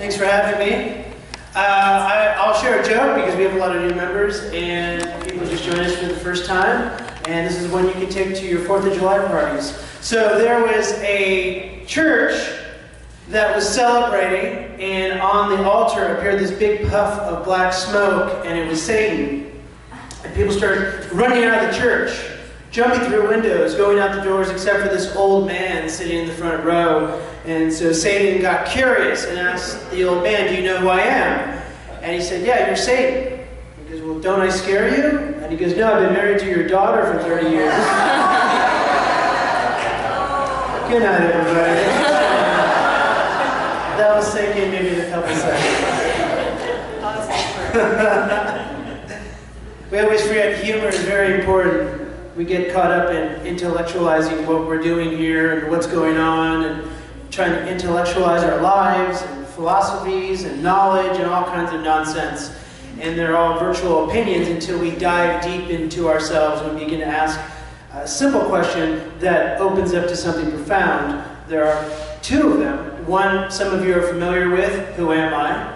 Thanks for having me. I'll share a joke because we have a lot of new members and people just joined us for the first time. And this is one you can take to your 4th of July parties. So there was a church that was celebrating, and on the altar appeared this big puff of black smoke, and it was Satan. And people started running out of the church, jumping through windows, going out the doors, except for this old man sitting in the front row. And so Satan got curious and asked the old man, "Do you know who I am?" And he said, "Yeah, you're Satan." He goes, "Well, don't I scare you?" And he goes, "No, I've been married to your daughter for 30 years. Good night, everybody. That was sinking maybe in a couple seconds. We always forget humor is very important. We get caught up in intellectualizing what we're doing here and what's going on, and trying to intellectualize our lives and philosophies and knowledge and all kinds of nonsense. And they're all virtual opinions until we dive deep into ourselves and begin to ask a simple question that opens up to something profound. There are two of them. One, some of you are familiar with, who am I?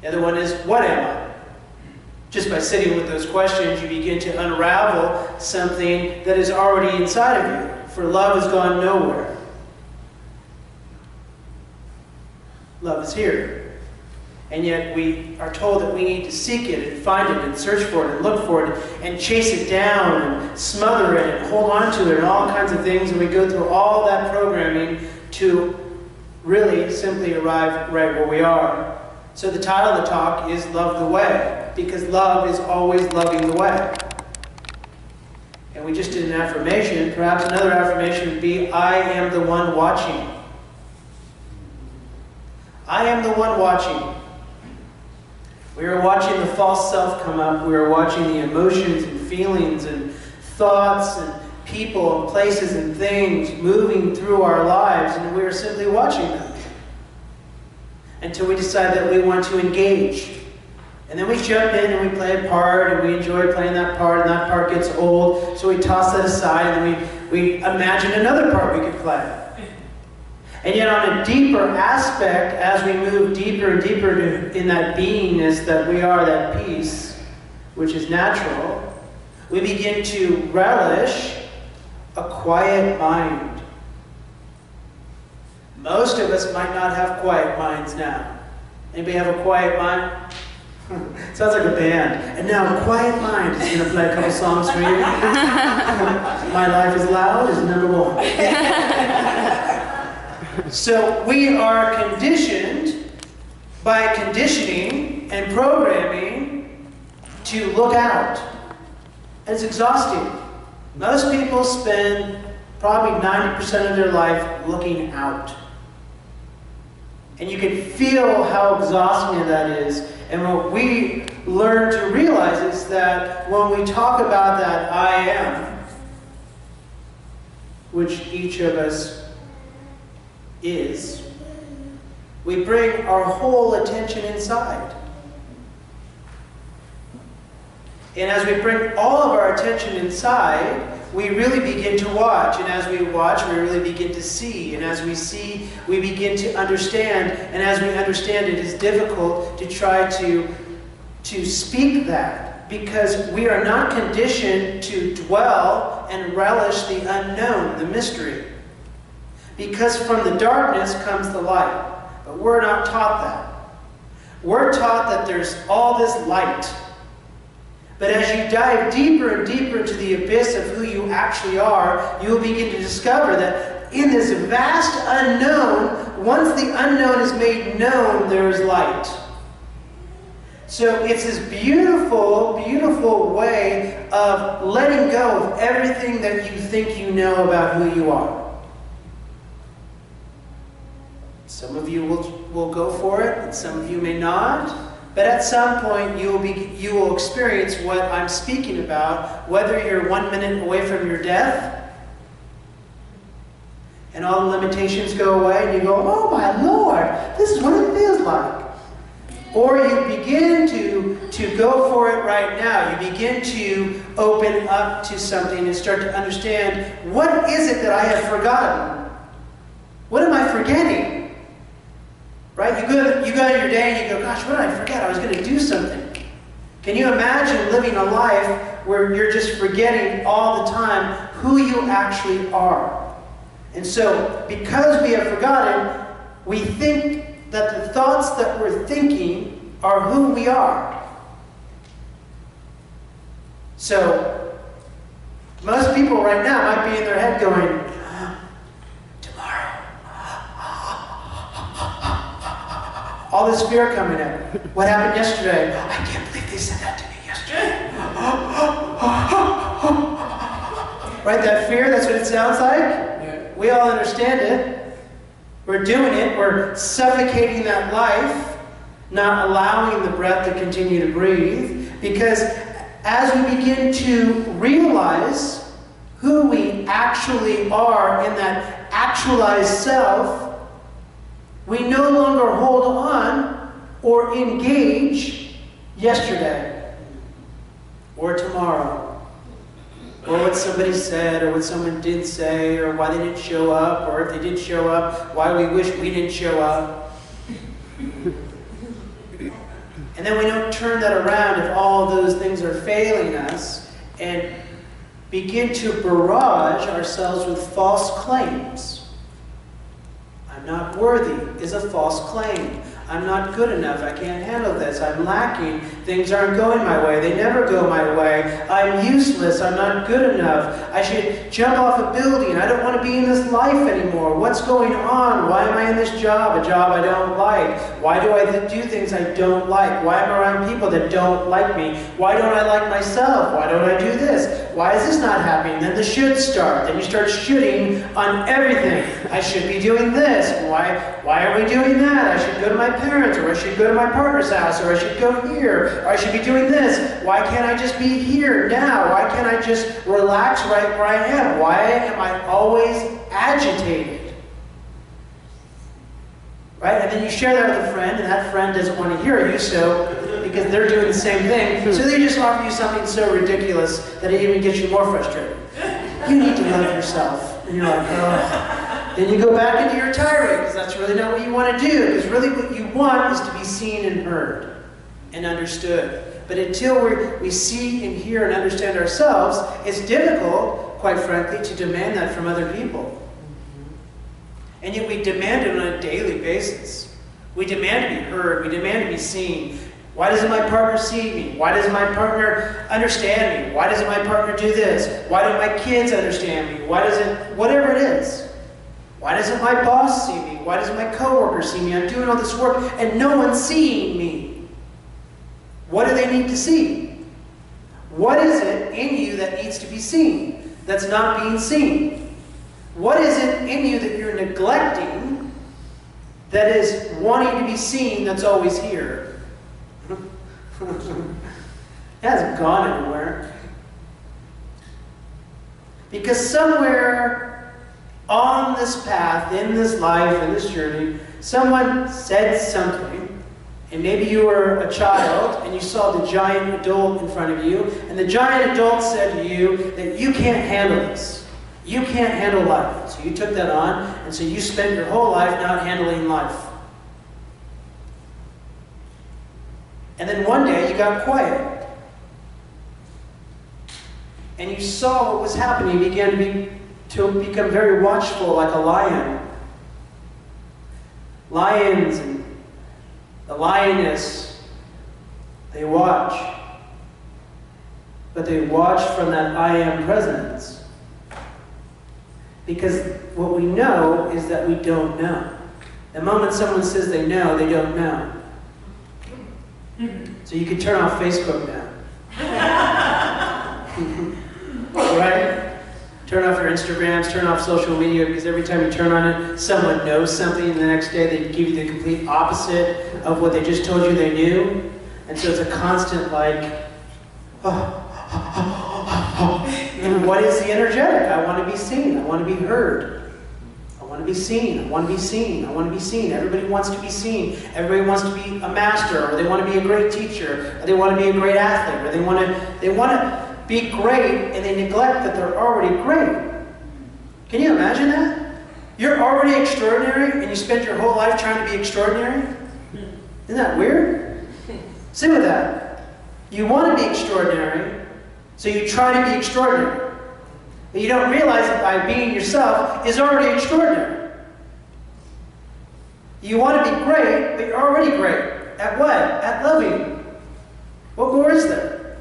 The other one is, what am I? Just by sitting with those questions, you begin to unravel something that is already inside of you. For love has gone nowhere. Love is here. And yet we are told that we need to seek it and find it and search for it and look for it and chase it down and smother it and hold on to it and all kinds of things. And we go through all that programming to really simply arrive right where we are. So the title of the talk is Love the Way, because love is always loving the way. And we just did an affirmation. Perhaps another affirmation would be, I am the one watching. I am the one watching. We are watching the false self come up. We are watching the emotions and feelings and thoughts and people and places and things moving through our lives, and we are simply watching them until we decide that we want to engage. And then we jump in and we play a part, and we enjoy playing that part, and that part gets old, so we toss that aside, and then we imagine another part we could play. And yet on a deeper aspect, as we move deeper and deeper in that beingness that we are, that peace, which is natural, we begin to relish a quiet mind. Most of us might not have quiet minds now. Anybody have a quiet mind? Sounds like a band. And now Quiet Mind is going to play a couple songs for you. My Life is Loud is number 1. So we are conditioned by conditioning and programming to look out. And it's exhausting. Most people spend probably 90% of their life looking out. And you can feel how exhausting that is. And what we learn to realize is that when we talk about that I am, which each of us is, we bring our whole attention inside. And as we bring all of our attention inside, we really begin to watch. And as we watch, we really begin to see. And as we see, we begin to understand. And as we understand, it is difficult to try to speak that, because we are not conditioned to dwell and relish the unknown, the mystery. Because from the darkness comes the light. But we're not taught that. We're taught that there's all this light. But as you dive deeper and deeper into the abyss of who you actually are, you will begin to discover that in this vast unknown, once the unknown is made known, there is light. So it's this beautiful, beautiful way of letting go of everything that you think you know about who you are. Some of you will go for it, and some of you may not. But at some point, you will experience what I'm speaking about, whether you're 1 minute away from your death, and all the limitations go away, and you go, oh my Lord, this is what it feels like. Or you begin to go for it right now. You begin to open up to something and start to understand, what is it that I have forgotten? What am I forgetting? Right? right? You go in your day and you go, gosh, what did I forget? I was going to do something. Can you imagine living a life where you're just forgetting all the time who you actually are? And so, because we have forgotten, we think that the thoughts that we're thinking are who we are. So, most people right now might be in their head going, tomorrow. All this fear coming in. What happened yesterday? I can't believe they said that to me yesterday. Right, that fear, that's what it sounds like? Yeah. We all understand it. We're doing it. We're suffocating that life, not allowing the breath to continue to breathe. Because as we begin to realize who we actually are in that actualized self, we no longer hold on or engage yesterday or tomorrow or what somebody said or what someone did say or why they didn't show up, or if they did show up, why we wish we didn't show up. And then we don't turn that around if all of those things are failing us and begin to barrage ourselves with false claims. I'm not worthy is a false claim. I'm not good enough. I can't handle this. I'm lacking. Things aren't going my way. They never go my way. I'm useless. I'm not good enough. I should jump off a building. I don't want to be in this life anymore. What's going on? Why am I in this job? A job I don't like. Why do I do things I don't like? Why am I around people that don't like me? Why don't I like myself? Why don't I do this? Why is this not happening? Then the shoulds start. Then you start shooting on everything. I should be doing this. Why are we doing that? I should go to my parents, or I should go to my partner's house, or I should go here, or I should be doing this. Why can't I just be here now? Why can't I just relax right where I am? Why am I always agitated? Right? And then you share that with a friend, and that friend doesn't want to hear you, because they're doing the same thing. So they just offer you something so ridiculous that it even gets you more frustrated. You need to love yourself. And you're like, oh. Then you go back into your tirade, because that's really not what you want to do. Because really what you want is to be seen and heard and understood. But until we see and hear and understand ourselves, it's difficult, quite frankly, to demand that from other people. And yet we demand it on a daily basis. We demand to be heard. We demand to be seen. Why doesn't my partner see me? Why doesn't my partner understand me? Why doesn't my partner do this? Why don't my kids understand me? Why doesn't, whatever it is. Why doesn't my boss see me? Why doesn't my coworker see me? I'm doing all this work and no one's seeing me. What do they need to see? What is it in you that needs to be seen, that's not being seen? What is it in you that you're neglecting that is wanting to be seen that's always here? It hasn't gone anywhere. Because somewhere on this path, in this life, in this journey, someone said something, and maybe you were a child and you saw the giant adult in front of you, and the giant adult said to you that you can't handle this. You can't handle life. So you took that on, and so you spent your whole life not handling life. And then one day you got quiet. And you saw what was happening. You began to become very watchful, like a lion. Lions and the lioness, they watch. But they watch from that I am presence. Because what we know is that we don't know. The moment someone says they know, they don't know. So you can turn off Facebook now. Right? Turn off your Instagrams, turn off social media, because every time you turn on it, someone knows something, and the next day they give you the complete opposite of what they just told you they knew. And so it's a constant like, and what is the energetic? I want to be seen, I want to be heard. I want to be seen, I want to be seen, I want to be seen. Everybody wants to be seen. Everybody wants to be a master, or they want to be a great teacher, or they want to be a great athlete, or they want to be great, and they neglect that they're already great. Can you imagine that? You're already extraordinary, and you spent your whole life trying to be extraordinary? Isn't that weird? Sit with that. You want to be extraordinary, so you try to be extraordinary. But you don't realize that by being yourself is already extraordinary. You want to be great, but you're already great. At what? At loving. What more is there?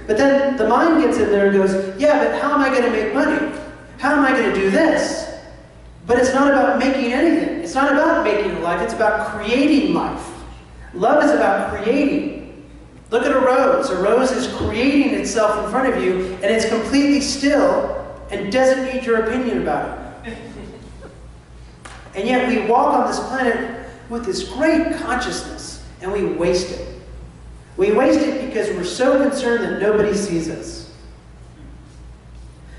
But then the mind gets in there and goes, yeah, but how am I going to make money? How am I going to do this? But it's not about making anything. It's not about making a life. It's about creating life. Love is about creating. Look at a rose. A rose is creating itself in front of you, and it's completely still and doesn't need your opinion about it. And yet we walk on this planet with this great consciousness, and we waste it. We waste it because we're so concerned that nobody sees us,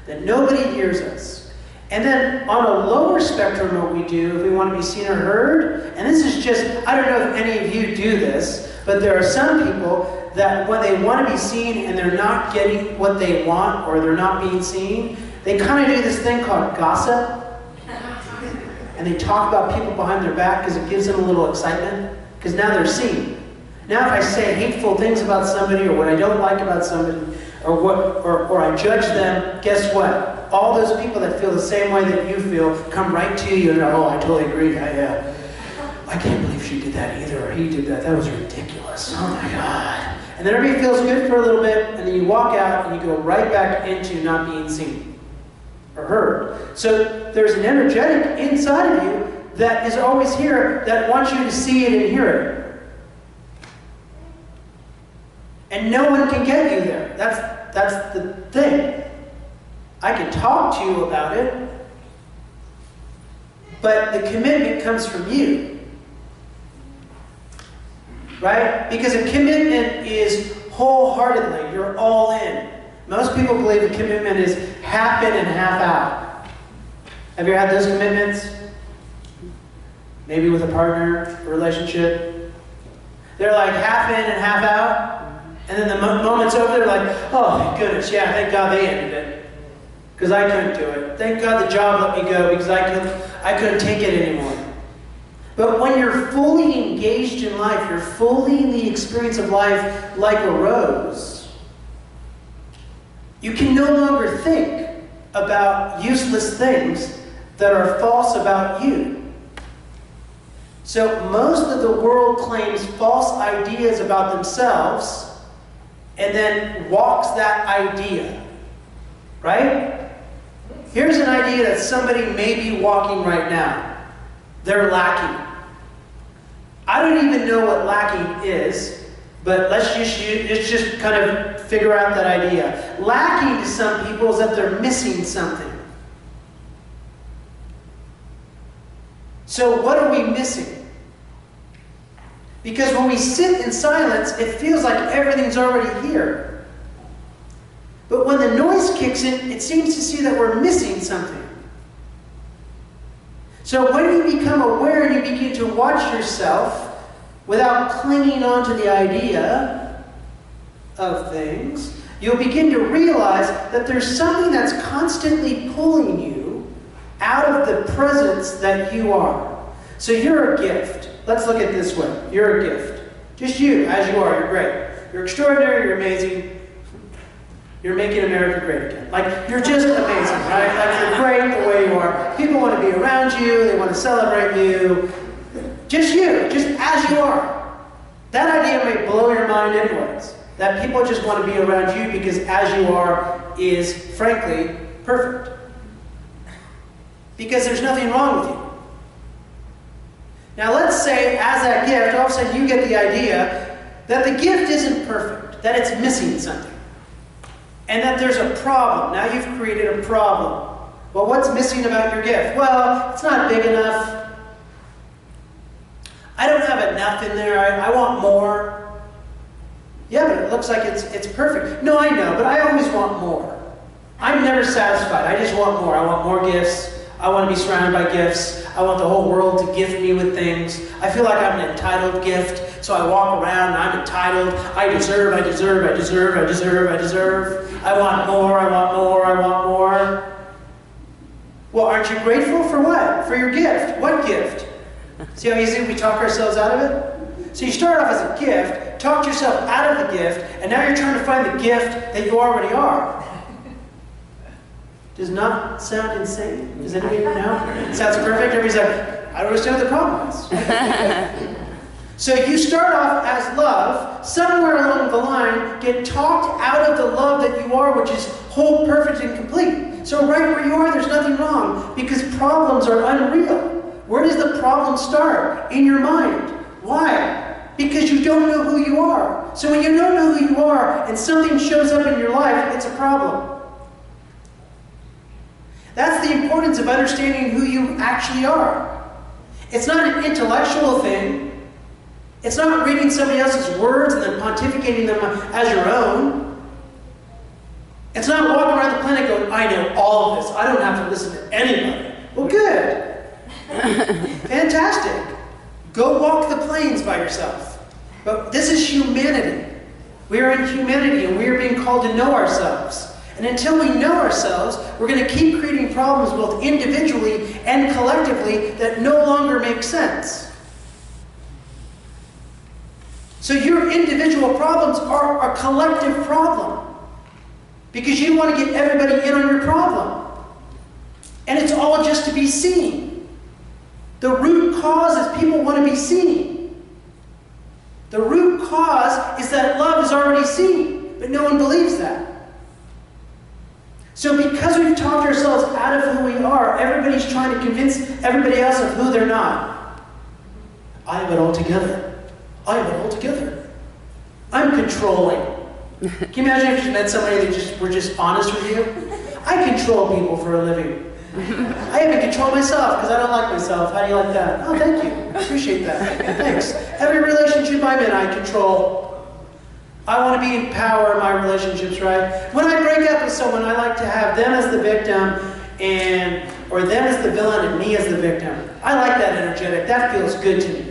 that nobody hears us. And then on a lower spectrum, what we do, if we want to be seen or heard, and this is just, I don't know if any of you do this, but there are some people that when they want to be seen and they're not getting what they want, or they're not being seen, they kind of do this thing called gossip. And they talk about people behind their back because it gives them a little excitement, because now they're seen. Now if I say hateful things about somebody, or what I don't like about somebody, or I judge them, guess what? All those people that feel the same way that you feel come right to you and oh, I totally agree. I can't believe she did that either, or he did that. That was ridiculous. Oh my God. And then everybody feels good for a little bit, and then you walk out and you go right back into not being seen or heard. So there's an energetic inside of you that is always here that wants you to see it and hear it. And no one can get you there. That's the thing. I can talk to you about it, but the commitment comes from you. Right? Because a commitment is wholeheartedly, you're all in. Most people believe a commitment is half in and half out. Have you had those commitments? Maybe with a partner, a relationship. They're like half in and half out, and then the moment's over, they're like, oh my goodness, yeah, thank God they ended it. Because I couldn't do it. Thank God the job let me go because I couldn't take it anymore. But when you're fully engaged in life, you're fully in the experience of life like a rose, you can no longer think about useless things that are false about you. So most of the world claims false ideas about themselves and then walks that idea. Right? Here's an idea that somebody may be walking right now. They're lacking. I don't even know what lacking is, but let's just kind of figure out that idea. Lacking to some people is that they're missing something. So what are we missing? Because when we sit in silence, it feels like everything's already here. But when the noise kicks in, it seems to see that we're missing something. So when you become aware and you begin to watch yourself without clinging on to the idea of things, you'll begin to realize that there's something that's constantly pulling you out of the presence that you are. So you're a gift. Let's look at it this way. You're a gift. Just you, as you are. You're great. You're extraordinary. You're amazing. You're making America great again. Like, you're just amazing, right? Like, you're great the way you are. People want to be around you. They want to celebrate you. Just you, just as you are. That idea may blow your mind anyways. That people just want to be around you because as you are is, frankly, perfect. Because there's nothing wrong with you. Now let's say, as that gift, all of a sudden you get the idea that the gift isn't perfect, that it's missing something. And that there's a problem. Now you've created a problem. Well, what's missing about your gift? Well, it's not big enough. I don't have enough in there. I want more. Yeah, but it looks like it's perfect. No, I know, but I always want more. I'm never satisfied. I just want more. I want more gifts. I want to be surrounded by gifts. I want the whole world to gift me with things. I feel like I'm an entitled gift, so I walk around and I'm entitled. I deserve, I deserve, I deserve, I deserve, I deserve. I want more, I want more, I want more. Well, aren't you grateful for what? For your gift. What gift? See how easy we talk ourselves out of it? So you start off as a gift, talked yourself out of the gift, and now you're trying to find the gift that you already are. Does not sound insane? Does anybody know? It sounds perfect. Everybody's like, I don't understand what the problem is. So you start off as love, somewhere along the line, get talked out of the love that you are, which is whole, perfect, and complete. So right where you are, there's nothing wrong, because problems are unreal. Where does the problem start? In your mind. Why? Because you don't know who you are. So when you don't know who you are, and something shows up in your life, it's a problem. That's the importance of understanding who you actually are. It's not an intellectual thing. It's not reading somebody else's words and then pontificating them as your own. It's not walking around the planet going, I know all of this. I don't have to listen to anybody. Well, good. Fantastic. Go walk the plains by yourself. But this is humanity. We are in humanity, and we are being called to know ourselves. And until we know ourselves, we're going to keep creating problems both individually and collectively that no longer make sense. So your individual problems are a collective problem, because you want to get everybody in on your problem. And it's all just to be seen. The root cause is people want to be seen. The root cause is that love is already seen, but no one believes that. So because we've talked ourselves out of who we are, everybody's trying to convince everybody else of who they're not. I have it all together. I have it all together. I'm controlling. Can you imagine if you met somebody that were just honest with you? I control people for a living. I even control myself because I don't like myself. How do you like that? Oh, thank you. I appreciate that. Thanks. Every relationship I'm in, I control. I want to be in power in my relationships, right? When I break up with someone, I like to have them as the victim or them as the villain and me as the victim. I like that energetic. That feels good to me.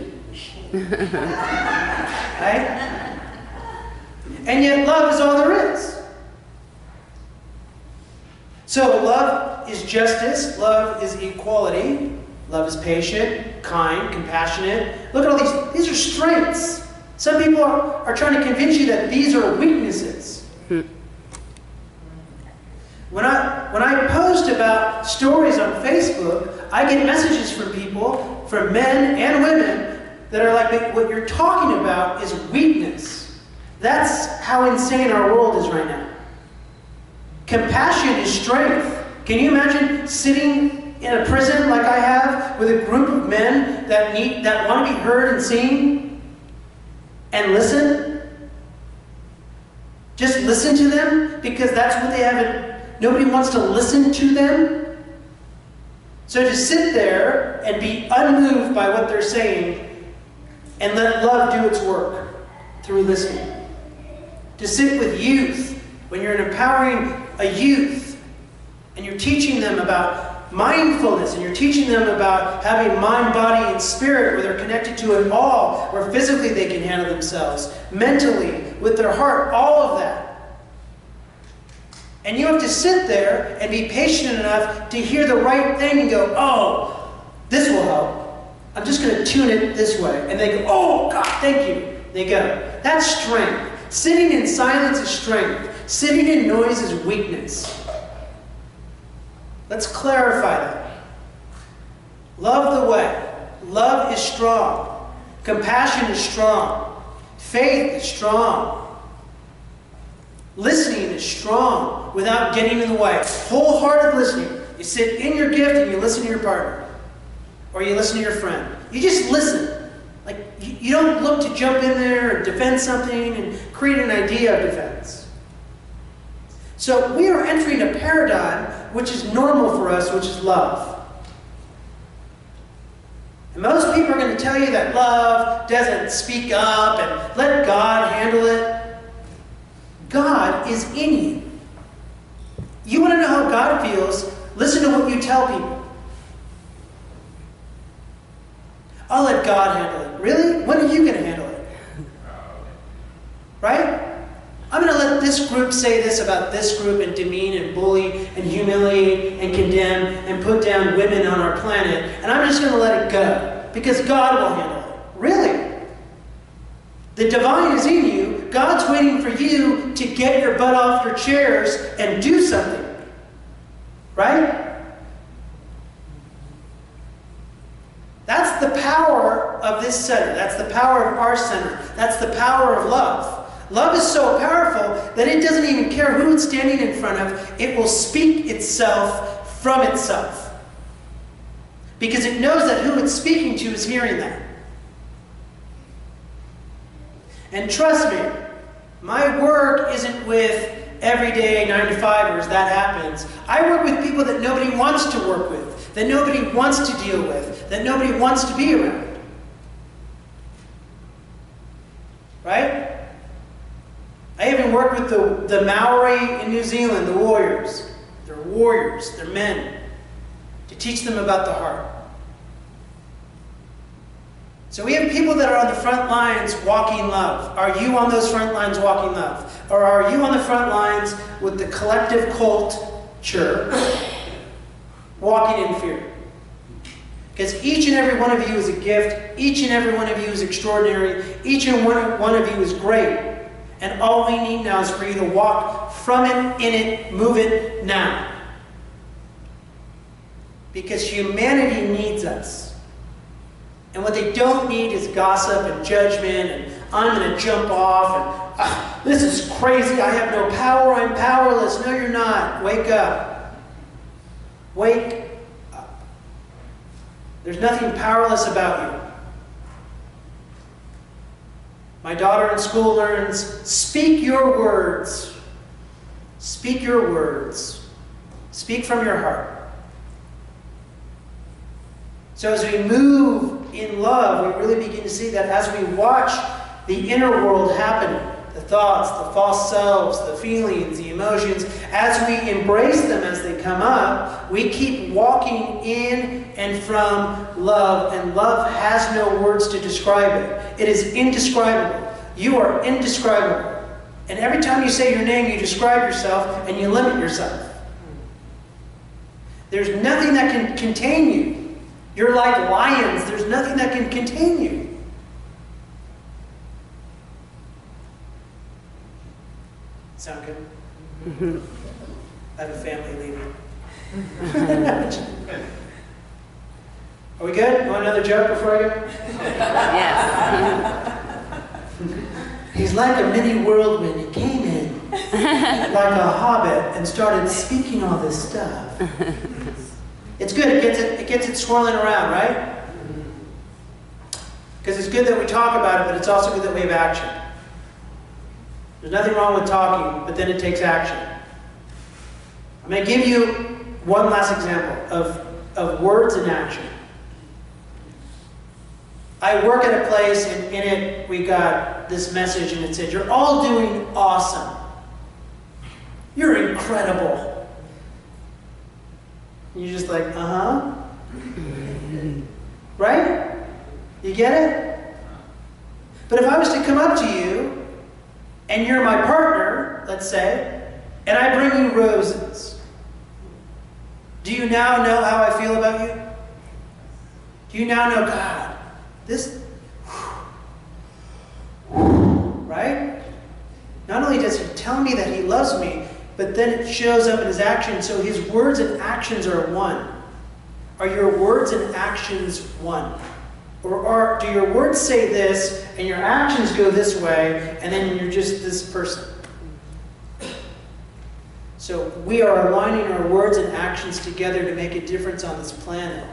Right? And yet love is all there is. So love is justice. Love is equality. Love is patient, kind, compassionate. Look at all these. These are strengths. Some people are trying to convince you that these are weaknesses. When I post about stories on Facebook, I get messages from people, from men and women, that are like, what you're talking about is weakness. That's how insane our world is right now. Compassion is strength. Can you imagine sitting in a prison like I have with a group of men that want to be heard and seen? And listen? Just listen to them? Because that's what they have. Nobody wants to listen to them? So to sit there and be unmoved by what they're saying and let love do its work through listening. To sit with youth when you're empowering a youth and you're teaching them about mindfulness, and you're teaching them about having mind, body, and spirit, where they're connected to it all, where physically they can handle themselves, mentally, with their heart, all of that. And you have to sit there and be patient enough to hear the right thing and go, oh, this will help. I'm just going to tune it this way. And they go, oh, God, thank you. They go. That's strength. Sitting in silence is strength. Sitting in noise is weakness. Let's clarify that. Love the way. Love is strong. Compassion is strong. Faith is strong. Listening is strong without getting in the way. Wholehearted listening. You sit in your gift and you listen to your partner. Or you listen to your friend. You just listen. Like, you don't look to jump in there and defend something and create an idea of defense. So we are entering a paradigm which is normal for us, which is love. And most people are going to tell you that love doesn't speak up and let God handle it. God is in you. You want to know how God feels? Listen to what you tell people. I'll let God handle it. Really? When are you going to handle it? Right? I'm going to let this group say this about this group and demean and bully and humiliate and condemn and put down women on our planet, and I'm just going to let it go. because God will handle it. Really. The divine is in you. God's waiting for you to get your butt off your chairs and do something. Right? That's the power of this center. That's the power of our center. That's the power of love. Love is so powerful that it doesn't even care who it's standing in front of. It will speak itself from itself. Because it knows that who it's speaking to is hearing that. And trust me, my work isn't with everyday 9-to-5ers. That happens. I work with people that nobody wants to work with, that nobody wants to deal with, that nobody wants to be around. Right? I even work with the Maori in New Zealand, the warriors. They're warriors. They're men. To teach them about the heart. So we have people that are on the front lines walking love. Are you on those front lines walking love? Or are you on the front lines with the collective culture walking in fear? Because each and every one of you is a gift. Each and every one of you is extraordinary. Each and one of you is great. And all we need now is for you to walk from it, in it, move it now. Because humanity needs us. And what they don't need is gossip and judgment and I'm going to jump off and this is crazy, I have no power, I'm powerless. No, you're not. Wake up. Wake up. There's nothing powerless about you. My daughter in school learns, speak your words. Speak your words. Speak from your heart. So as we move in love, we really begin to see that as we watch the inner world happening, the thoughts, the false selves, the feelings, the emotions, as we embrace them as they come up, we keep walking in and from love, and love has no words to describe it. It is indescribable. You are indescribable. And every time you say your name, you describe yourself and you limit yourself. There's nothing that can contain you. You're like lions. There's nothing that can contain you. Sound good? I have a family leaving. Are we good? You want another joke before I go? Yes. He's like a mini whirlwind. He came in like a hobbit and started speaking all this stuff. It's good. It gets it swirling around, right? Because it's good that we talk about it, but it's also good that we have action. There's nothing wrong with talking, but then it takes action. I'm going to give you one last example of words in action. I work at a place, and in it we got this message, and it said, "You're all doing awesome. You're incredible." And you're just like, uh-huh. Right? You get it? But if I was to come up to you, and you're my partner, let's say, and I bring you roses, do you now know how I feel about you? Do you now know, God, this, right? Not only does he tell me that he loves me, but then it shows up in his actions. So his words and actions are one. Are your words and actions one? Or do your words say this, and your actions go this way, and then you're just this person? So we are aligning our words and actions together to make a difference on this planet.